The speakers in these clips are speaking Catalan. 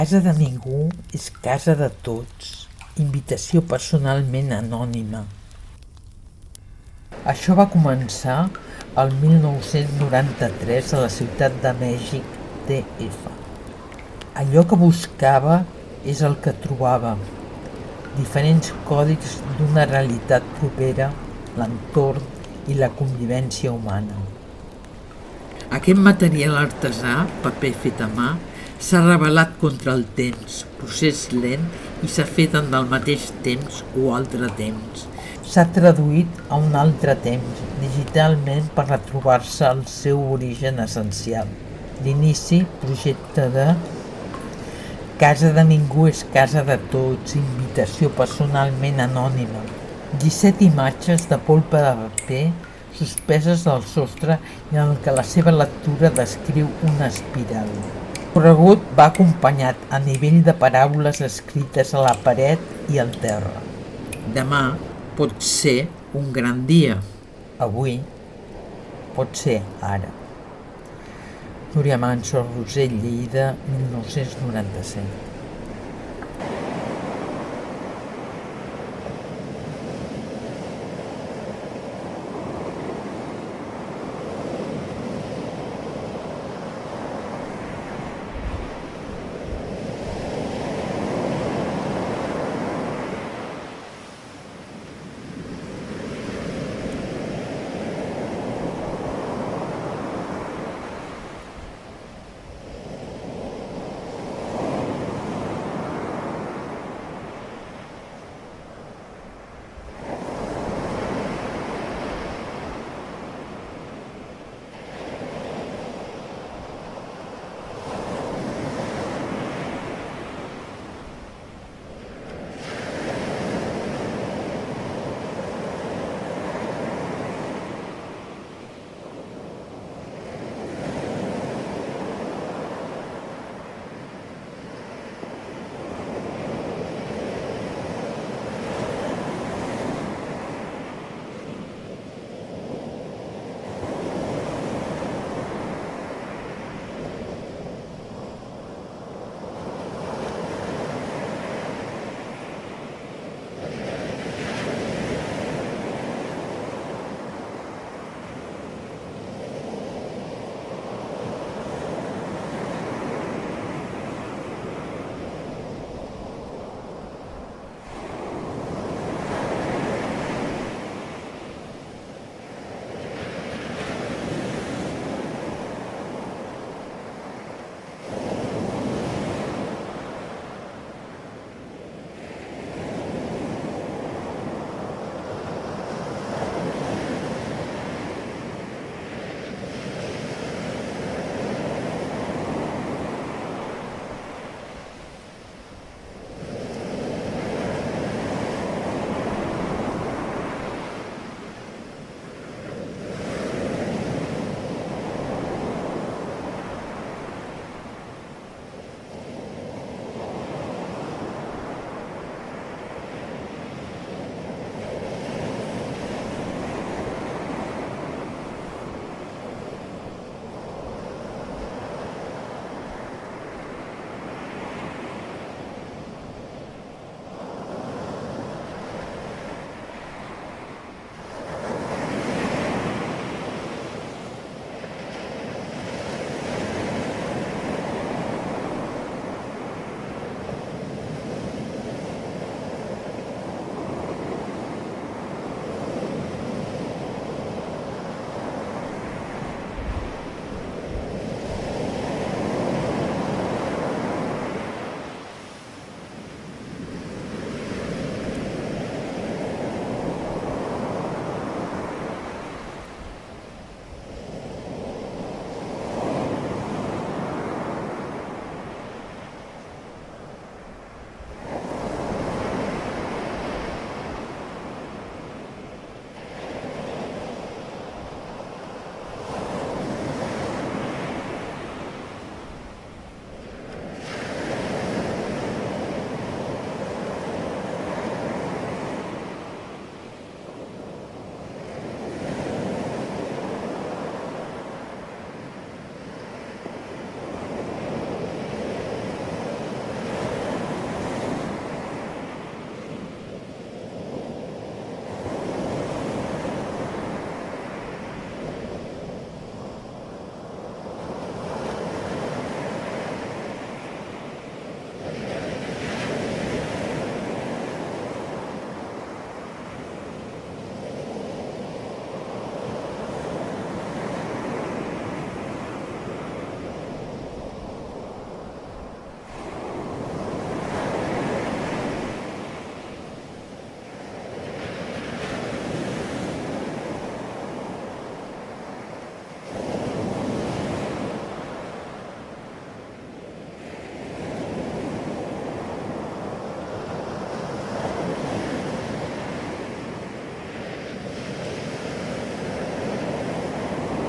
Casa de ningú és casa de tots. Invitació personalment anònima. Això va començar el 1993 a la Ciutat de Mèxic, DF. Allò que buscava és el que trobava. Diferents còdics d'una realitat propera, l'entorn i la convivència humana. Aquest material artesà, paper fet a mà, s'ha rebel·lat contra el temps, procés lent, i s'ha fet en el mateix temps o altre temps. S'ha traduït a un altre temps, digitalment, per retrobar-se al seu origen essencial. L'inici, projecte de Casa de ningú és casa de tots, invitació personalment anònima. 17 imatges de polpa de paper suspeses al sostre i en què la seva lectura descriu una espiral. El corregut va acompanyat a nivell de paraules escrites a la paret i al terra. Demà pot ser un gran dia. Avui pot ser ara. Núria Manso, Rosell, Lleida, 1997.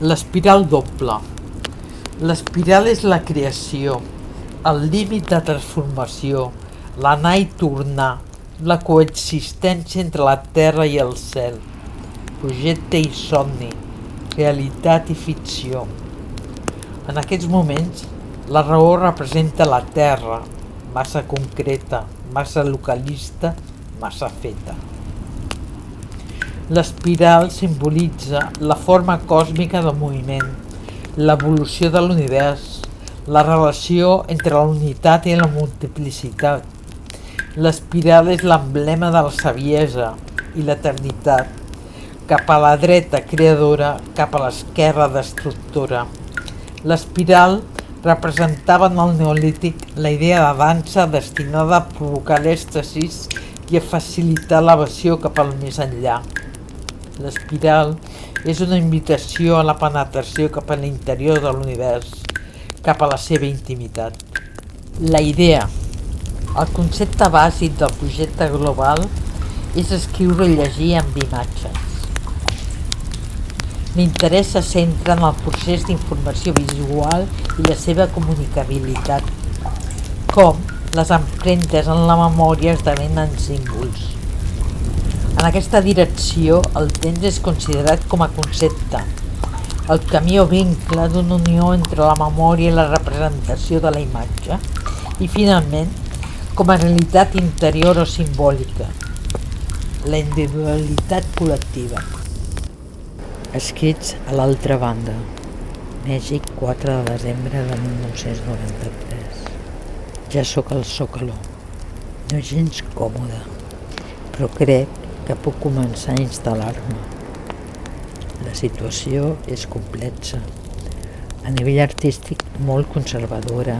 L'espiral doble. L'espiral és la creació, el límit de transformació, l'anar i tornar, la coexistència entre la terra i el cel, projecte i somni, realitat i ficció. En aquests moments, la raó representa la terra, massa concreta, massa localista, massa feta. L'espiral simbolitza la forma còsmica del moviment, l'evolució de l'univers, la relació entre la unitat i la multiplicitat. L'espiral és l'emblema de la saviesa i l'eternitat, cap a la dreta creadora, cap a l'esquerra destructora. L'espiral representava en el neolític la idea de dansa destinada a provocar l'èxtasis i a facilitar l'evasió cap al més enllà. L'espiral és una invitació a la penetració cap a l'interior de l'univers, cap a la seva intimitat. La idea, el concepte bàsic del projecte global és escriure i llegir amb imatges. L'interès se centra en el procés d'informació visual i la seva comunicabilitat, com les empremtes en la memòria esdevenen símbols. En aquesta direcció, el temps és considerat com a concepte, el camí o vincle d'una unió entre la memòria i la representació de la imatge, i finalment, com a realitat interior o simbòlica, la individualitat col·lectiva. Escrits a l'altra banda. Mèxic, 4 de desembre de 1993. Ja sóc al Zócalo. No és gens còmode, però crec que puc començar a instal·lar-me. La situació és complexa. A nivell artístic, molt conservadora,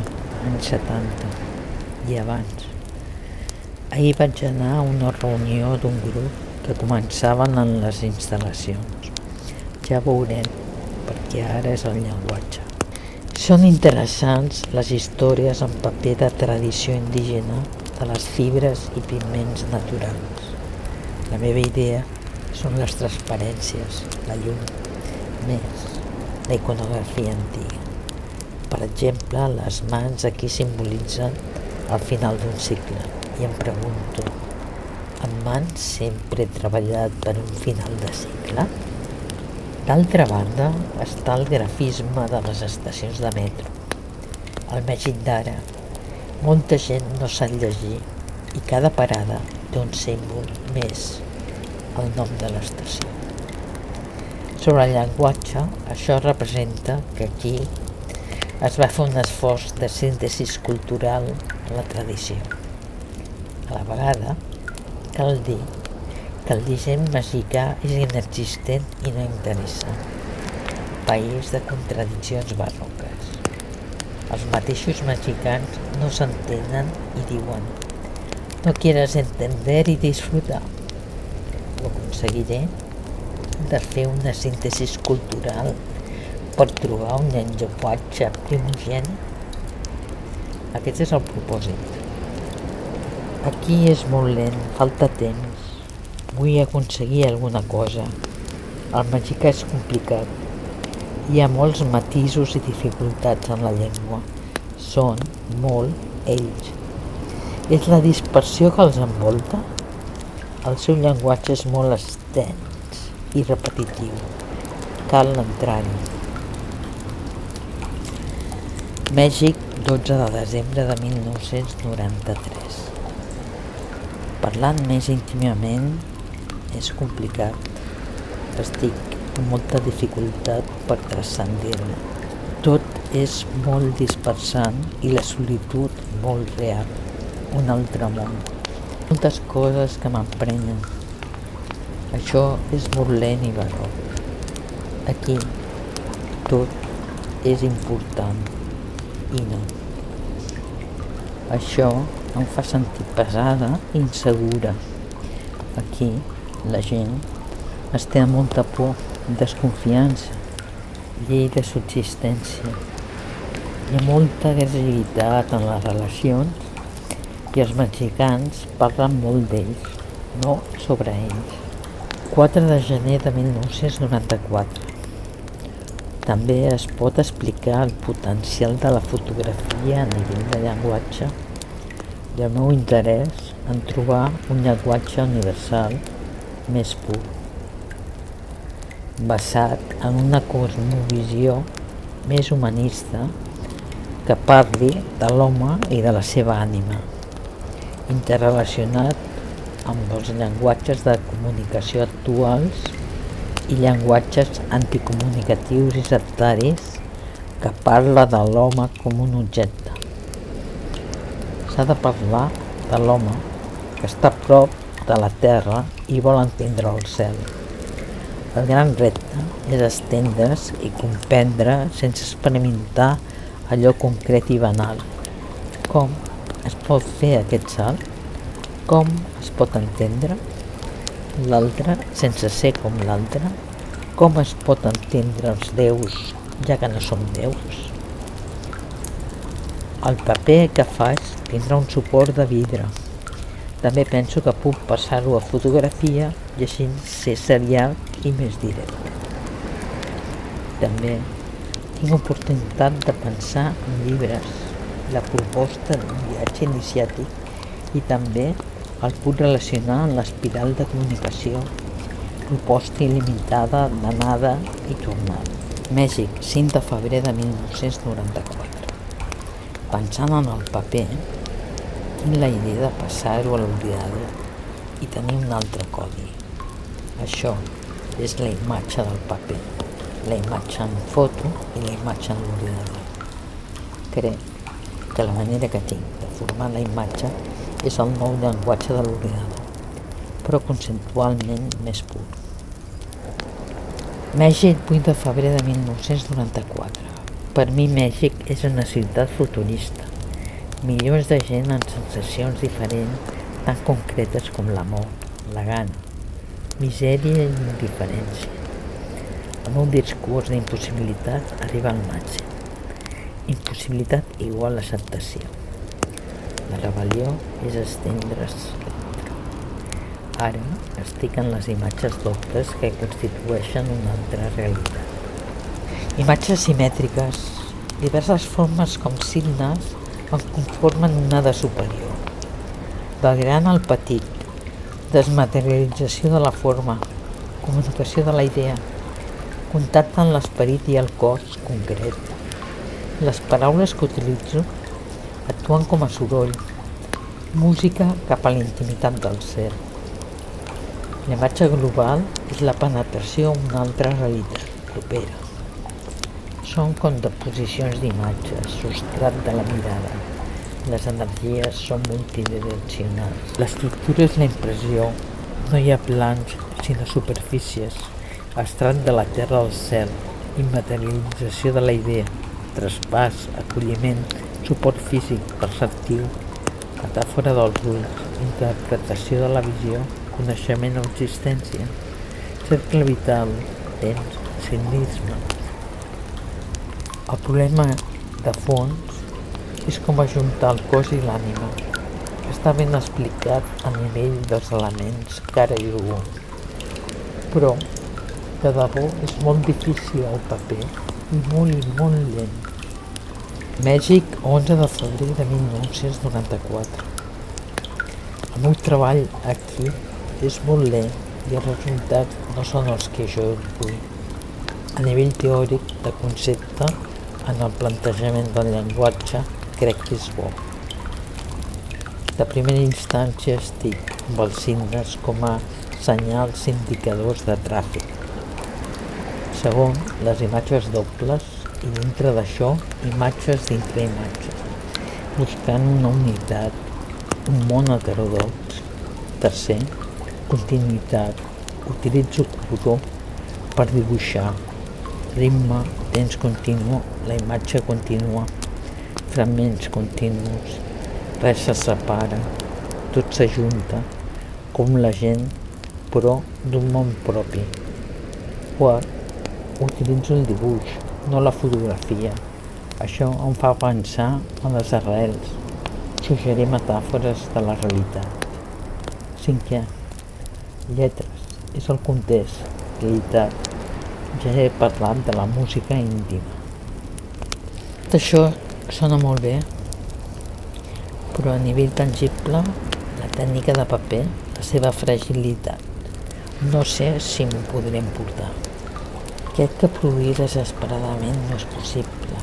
anys 70 i abans. Ahir vaig anar a una reunió d'un grup que començaven en les instal·lacions. Ja veurem, perquè ara és el llenguatge. Són interessants les històries en paper de tradició indígena de les fibres i pigments naturals. La meva idea són les transparències, la llum, més la iconografia antiga. Per exemple, les mans aquí simbolitzen el final d'un cicle i em pregunto, amb mans sempre he treballat per un final de cicle? D'altra banda, està el grafisme de les estacions de metro. Al Mèxic d'ara, molta gent no sap llegir i cada parada té un símbol més, el nom de l'estació. Sobre el llenguatge, això representa que aquí es va fer un esforç de síntesi cultural a la tradició. A la vegada, cal dir que el disseny mexicà és inexistent i no interessant. País de contradiccions barroques. Els mateixos mexicans no s'entenen i diuen «No quieres entender i disfrutar». Ho aconseguiré de fer una síntesi cultural per trobar un llenguatge primogènit. Aquest és el propòsit. Aquí és molt lent, falta temps. Vull aconseguir alguna cosa. El mexicà és complicat. Hi ha molts matisos i dificultats en la llengua. Són molt ells. És la dispersió que els envolta? El seu llenguatge és molt extens i repetitiu. Cal entrar-hi. Mèxic, 12 de desembre de 1993. Parlant més íntimament és complicat. Estic amb molta dificultat per transcendir-me. Tot és molt dispersant i la solitud molt real. Un altre món. Moltes coses que m'emprenyen. Això és molt lent i barroc. Aquí tot és important i no. Això em fa sentir pesada i insegura. Aquí la gent es té molta por, desconfiança, llei de subsistència. Hi ha molta agressivitat en les relacions i els mexicans parlen molt d'ells, no sobre ells. 4 de gener de 1994. També es pot explicar el potencial de la fotografia a nivell de llenguatge i el meu interès en trobar un llenguatge universal més pur, basat en una cosmovisió més humanista que parli de l'home i de la seva ànima, interrelacionat amb els llenguatges de comunicació actuals i llenguatges anticomunicatius i sectaris que parla de l'home com un objecte. S'ha de parlar de l'home que està a prop de la terra i vol entendre el cel. El gran repte és estendre's i comprendre sense experimentar allò concret i banal. Com es pot fer aquest salt? Com es pot entendre l'altre sense ser com l'altre? Com es pot entendre els déus ja que no som déus? El paper que faig tindrà un suport de vidre. També penso que puc passar-ho a fotografia i així ser serial i més directe. També tinc oportunitat de pensar en llibres, la proposta d'un viatge iniciàtic i també el puc relacionar amb l'espiral de comunicació, proposta il·limitada d'anada i tornada. Mèxic, 5 de febrer de 1994. Pensant en el paper, tinc la idea de passar-ho a l'ordinador i tenir un altre codi. Això és la imatge del paper, la imatge en foto i la imatge en l'ordinador. Crec que la manera que tinc de formar la imatge és el nou llenguatge de l'ordinador, però conceptualment més pur. Mèxic, 8 de febrer de 1994. Per mi Mèxic és una ciutat futurista. Milions de gent amb sensacions diferents, tan concretes com l'amor, la gana, misèria i indiferència. El meu discurs d'impossibilitat arriba al màxim. Impossibilitat igual a acceptació. La rebel·lió és estendre's l'altre. Ara estic en les imatges dobles que constitueixen una altra realitat. Imatges simètriques, diverses formes com signes en conformen una de superior. Del gran al petit, desmaterialització de la forma, comunicació de la idea, contacte amb l'esperit i el cos concret. Les paraules que utilitzo actuen com a soroll, música cap a la intimitat del ser. La imatge global és la penetració a una altra realitat propera. Són contraposicions d'imatges, substrat de la mirada. Les energies són multidireccionals. L'estructura és la impressió, no hi ha plans, sinó superfícies. Estrat de la terra al cel, immaterialització de la idea, traspàs, acolliment, suport físic, perceptiu, metàfora dels ulls, interpretació de la visió, coneixement o existència, cercle vital, temps, signisme. El problema de fons és com ajuntar el cos i l'ànima, que està ben explicat a nivell dels elements cara i dur. Però, de debò, és molt difícil el paper i molt lent. Mèxic, 11 de febrer de 1994. El meu treball aquí és molt lent i els resultats no són els que jo vull. A nivell teòric de concepte, en el plantejament del llenguatge, crec que és bo. De primera instància estic amb els signes com a senyals indicadors de tràfic. Segon, les imatges dobles i dintre d'això, imatges dintre imatges, buscant una unitat, un món heterodox. Tercer, continuïtat. Utilitzo color per dibuixar. Ritme, temps continu, la imatge contínua, fragments continus, res se separa, tot s'ajunta, com la gent, però d'un món propi. Quart, utilitzo el dibuix, no la fotografia. Això em fa pensar en les arrels, suggerir metàfores de la realitat. Cinquè, lletres, és el context, realitat. Ja he parlat de la música íntima. Tot això sona molt bé, però a nivell tangible, la tècnica de paper, la seva fragilitat, no sé si m'ho podré emportar. Crec que produir desesperadament no és possible.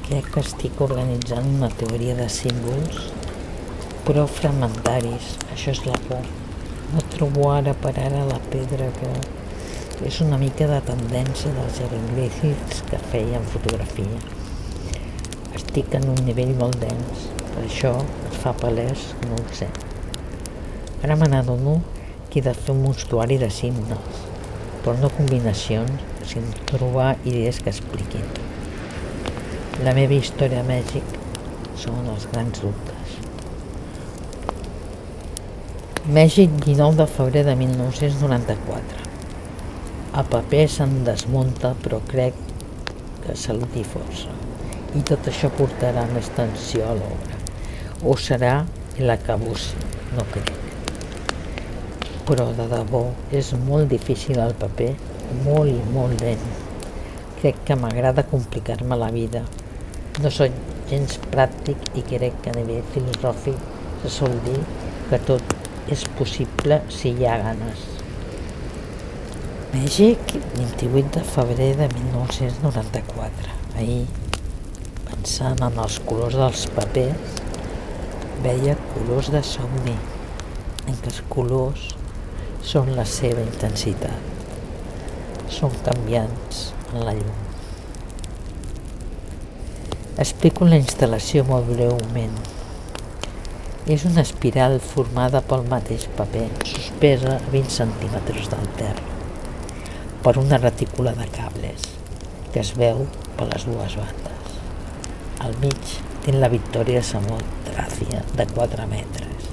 Crec que estic organitzant una teoria de símbols, però fragmentaris. Això és la por. No trobo ara per ara la pedra que... És una mica de tendència dels jeroglífics que feien fotografia. Estic en un nivell molt dens, per això es fa palès que no ho sé. Ara me n'adono que he de fer un mostruari de signes, però no combinacions, sinó trobar idees que expliquin. La meva història a Mèxic són els grans dubtes. Mèxic, 19 de febrer de 1994. El paper se'n desmunta, però crec que salut i força. I tot això portarà més tensió a l'obra. O serà l'acabossi, no crec. Però de debò és molt difícil el paper, molt i molt lent. Crec que m'agrada complicar-me la vida. No soc gens pràctic i crec que a nivell filosòfic se sol dir que tot és possible si hi ha ganes. Mèxic, 28 de febrer de 1994. Ahir, pensant en els colors dels papers, veia colors de somni, en què els colors són la seva intensitat. Són canviants en la llum. Explico la instal·lació molt breument. És una espiral formada pel mateix paper, suspesa a 20 centímetres del terra, per una retícula de cables, que es veu per les dues bandes. Al mig té la Victoria Samot Tràcia de 4 metres.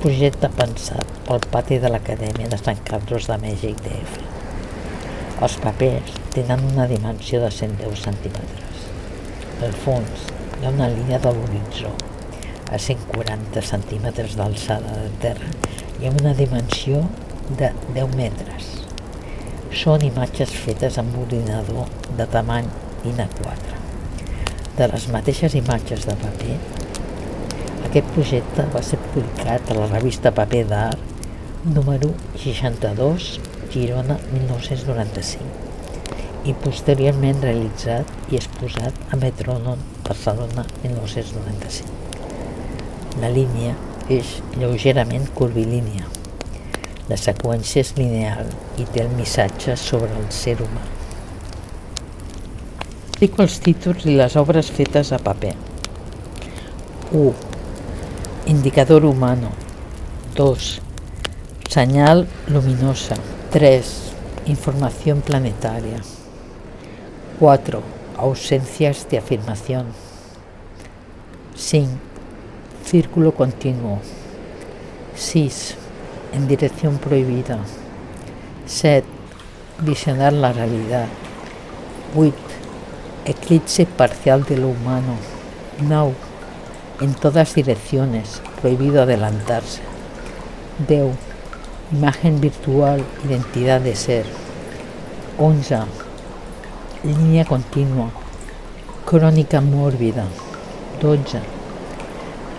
Projecte pensat pel pati de l'Acadèmia de Sant Carlos de Mèxic DF. Els papers tenen una dimensió de 110 centímetres. Al fons hi ha una línia de l'horitzó a 140 centímetres d'alçada de terra i amb una dimensió de 10 metres. Són imatges fetes amb ordinador de tamany INA4. De les mateixes imatges de paper, aquest projecte va ser publicat a la revista Paper d'Art número 62, Girona, 1995, i posteriorment realitzat i exposat a Metrònom, Barcelona, 1995. La línia és lleugerament curvilínia. La seqüència és lineal i té el missatge sobre el ser humà. Explico els títols i les obres fetes a paper. 1. Indicador humano. 2. Señal luminosa. 3. Información planetaria. 4. Ausencias de afirmación. 5. Círculo continuo. 6. En dirección prohibida. 7. Visionar la realidad. 8. Eclipse parcial de lo humano. 9. En todas direcciones, prohibido adelantarse. 10. Imagen virtual, identidad de ser. 11. Línea continua. Crónica mórbida. 12.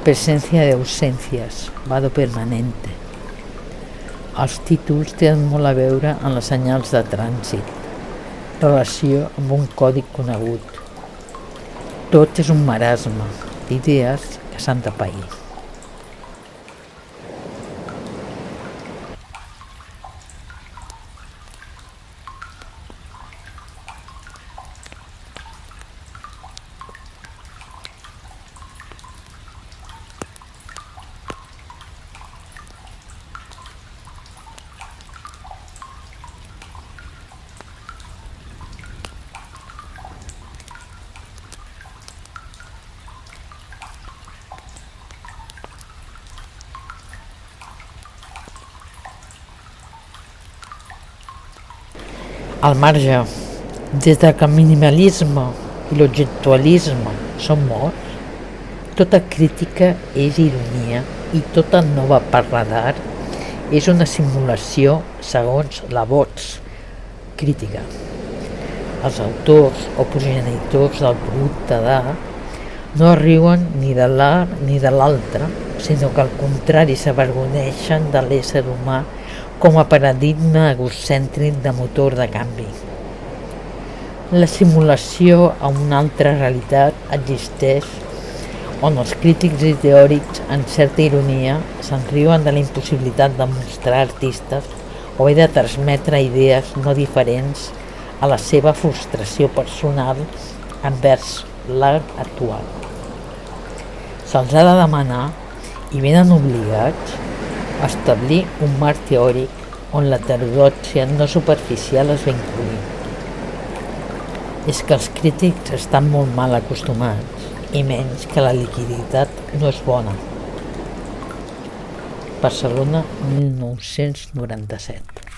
Presencia de ausencias, vado permanente. Els títols tenen molt a veure amb les senyals de trànsit, relació amb un codi conegut. Tot és un marasme d'idees que s'han de pair. Al marge, des que el minimalisme i l'objectualisme són morts, tota crítica és ironia i tota nova parla d'art és una simulació segons la Bots, crítica. Els autors o progenitors del producte d'art no riuen ni de l'art ni de l'altre, sinó que al contrari s'avergonyeixen de l'ésser humà com a paradigma egocèntric de motor de canvi. La simulació a una altra realitat existeix on els crítics i teòrics, en certa ironia, se'n riuen de la impossibilitat de mostrar artistes o de transmetre idees no diferents a la seva frustració personal envers l'art actual. Se'ls ha de demanar, i venen obligats, a establir un marc teòric on l'heterodòxia no superficial es vinculi. És que els crítics estan molt mal acostumats, i menys que la liquiditat no és bona. Barcelona, 1997.